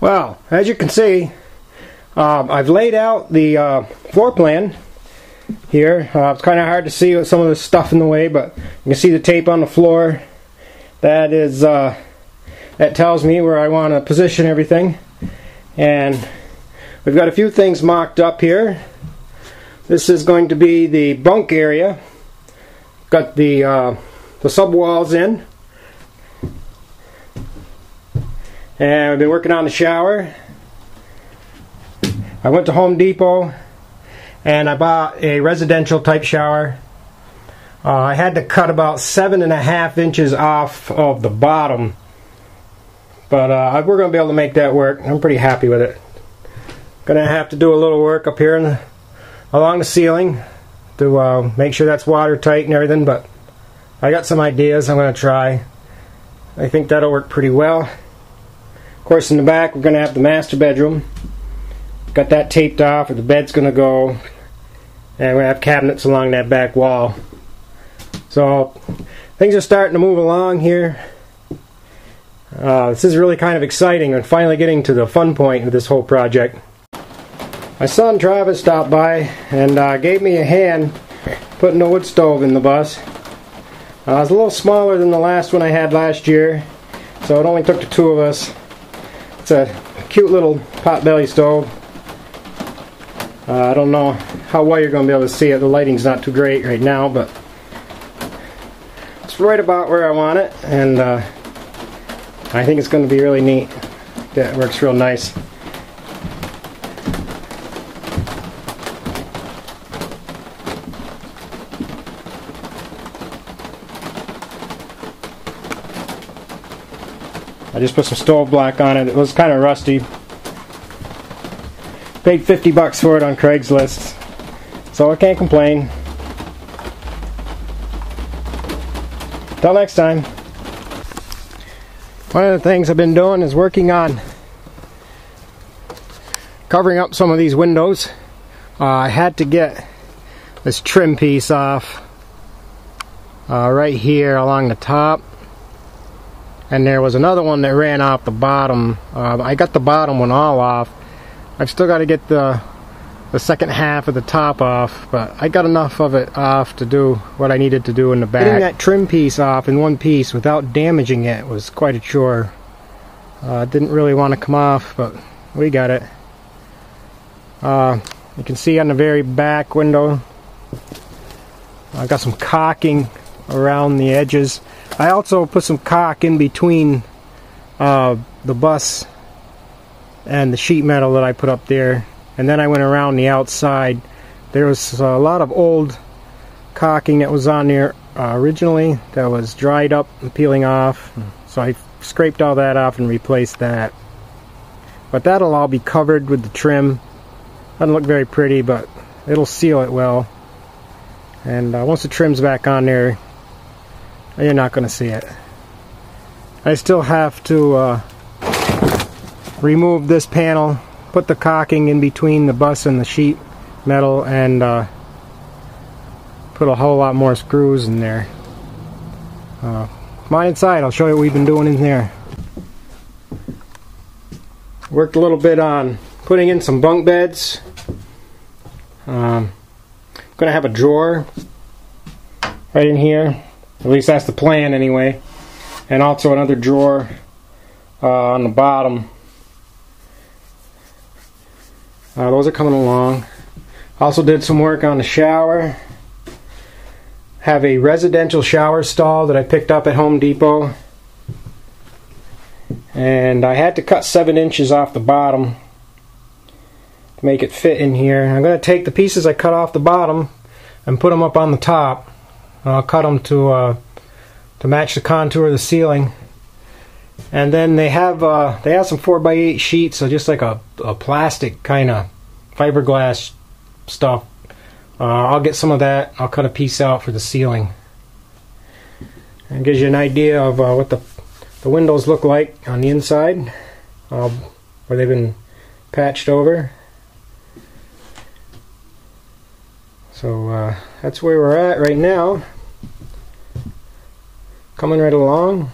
Well, as you can see, I've laid out the floor plan here. It's kind of hard to see with some of the stuff in the way, but you can see the tape on the floor. That is that tells me where I want to position everything. And we've got a few things mocked up here. This is going to be the bunk area. Got the sub walls in. And I've been working on the shower. I went to Home Depot and I bought a residential type shower. I had to cut about 7.5 inches off of the bottom, but we're going to be able to make that work. I'm pretty happy with it. Gonna have to do a little work up here along the ceiling to make sure that's watertight and everything, but I got some ideas I'm going to try. I think that'll work pretty well. Of course, in the back we're going to have the master bedroom. Got that taped off where the bed's going to go, and we're going to have cabinets along that back wall. So things are starting to move along here. This is really kind of exciting and finally getting to the fun point of this whole project. My son Travis stopped by and gave me a hand putting the wood stove in the bus. It's a little smaller than the last one I had last year, so it only took the two of us. It's a cute little potbelly stove. I don't know how well you're going to be able to see it. The lighting's not too great right now, but it's right about where I want it, and I think it's going to be really neat. That works real nice. I just put some stove black on it. It was kind of rusty. Paid $50 for it on Craigslist, so I can't complain. Till next time. One of the things I've been doing is working on covering up some of these windows. I had to get this trim piece off right here along the top. And there was another one that ran off the bottom. I got the bottom one all off. I've still got to get the second half of the top off, but I got enough of it off to do what I needed to do in the back. Getting that trim piece off in one piece without damaging it was quite a chore. Didn't really want to come off, but we got it. You can see on the very back window, I got some caulking around the edges. I also put some caulk in between the bus and the sheet metal that I put up there, and then I went around the outside. There was a lot of old caulking that was on there originally that was dried up and peeling off, so I scraped all that off and replaced that. But that'll all be covered with the trim. Doesn't look very pretty, but it'll seal it well, and once the trim's back on there, you're not going to see it. I still have to remove this panel, put the caulking in between the bus and the sheet metal, and put a whole lot more screws in there. Come on inside, I'll show you what we've been doing in there. Worked a little bit on putting in some bunk beds. I'm going to have a drawer right in here. At least that's the plan anyway. And also another drawer on the bottom. Those are coming along. Also did some work on the shower. Have a residential shower stall that I picked up at Home Depot. And I had to cut 7 inches off the bottom to make it fit in here. I'm going to take the pieces I cut off the bottom and put them up on the top. I'll cut them to match the contour of the ceiling, and then they have some 4x8 sheets, so just like a plastic kind of fiberglass stuff. I'll get some of that. I'll cut a piece out for the ceiling, and it gives you an idea of what the windows look like on the inside, where they've been patched over. So that's where we're at right now. Coming right along.